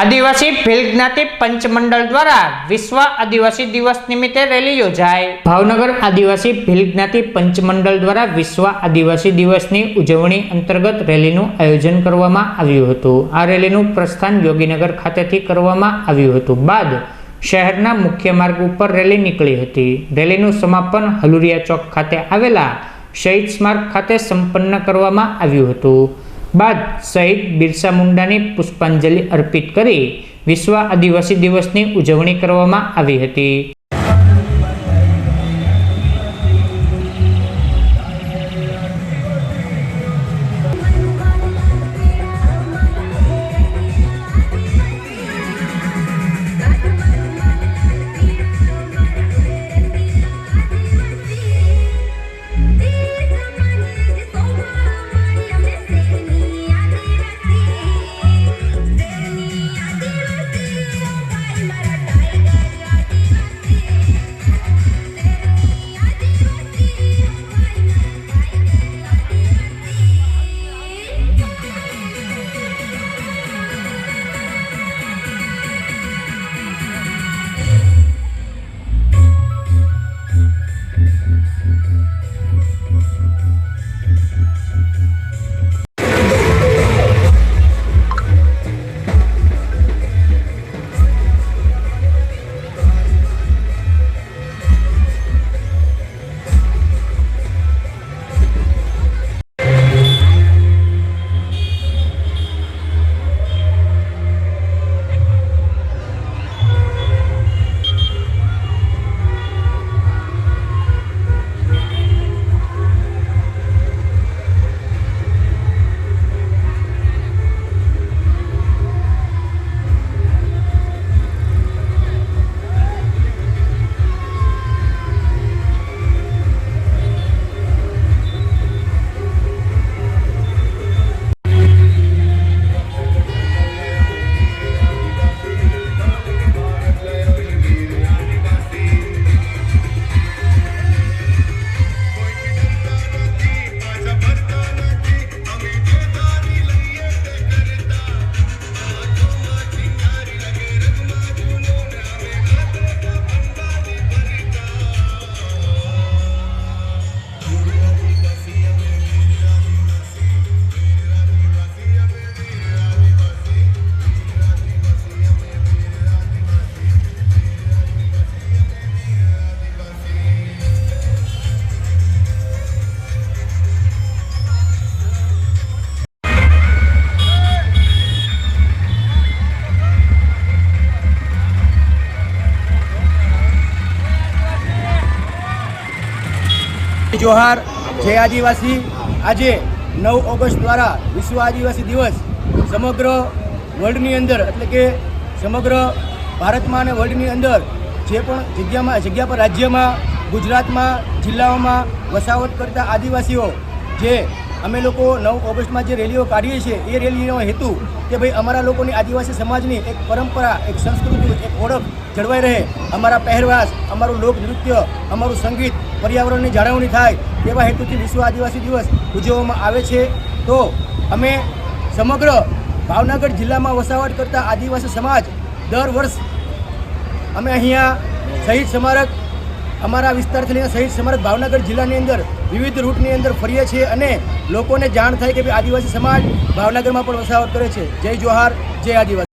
આદિવાસી ભીલ જ્ઞાતિ પંચમંડળ દ્વારા વિશ્વ આદિવાસી દિવસ નિમિત્તે રેલી યોજાઈ। ભાવનગર આદિવાસી ભીલ જ્ઞાતિ પંચમંડળ દ્વારા વિશ્વ આદિવાસી દિવસની ઉજવણી અંતર્ગત રેલીનું આયોજન કરવામાં આવ્યું હતું। આ રેલીનું પ્રસ્થાન યોગીનગર ખાતેથી કરવામાં આવ્યું હતું। બાદ શહેરના મુખ્ય માર્ગ ઉપર રેલી નીકળી હતી। રેલીનું સમાપન હલુરિયા ચોક ખાતે આવેલા શહીદ સ્મારક ખાતે સંપન્ન કરવામાં આવ્યું હતું। બાદ શહીદ બિરસા મુંડાની પુષ્પાંજલિ અર્પિત કરી વિશ્વ આદિવાસી દિવસની ઉજવણી કરવામાં આવી હતી। जोहार जय आदिवासी। आज 9 ऑगस्ट द्वारा विश्व आदिवासी दिवस समग्र वर्ल्डनी अंदर एटले के समग्र भारत में वर्ल्ड की अंदर जे पण जग्या पर राज्य में गुजरात में जिल्लाओं में वसावट करता आदिवासीओ जे अमे लोग 9 ऑगस्ट में जो रेलीओ काढ़ीए छे ए रेलीनो हेतु कि भाई अमरा लोगों की आदिवासी समाजनी एक परंपरा एक संस्कृति एक ओळख जळवाई रहे, अमरा पहरवास अमरू लोकनृत्य अमरू संगीत पर्यावरण की जाळवणी थाय तेवा हेतुथी विश्व आदिवासी दिवस उजववामां आवे छे। तो अमे समग्र भावनगर जिल्ला में वसावट करता आदिवासी समाज दर वर्ष अमे अहींया शहीद स्मारक अमरा विस्तार थी शहीद स्मारक भावनगर जिल्ला अंदर विविध रूटनी अंदर फरीए छे अने लोकोने जाण थाय कि आदिवासी समाज भावनगर में पण वसावट करे छे। जय जोहार जय आदिवासी।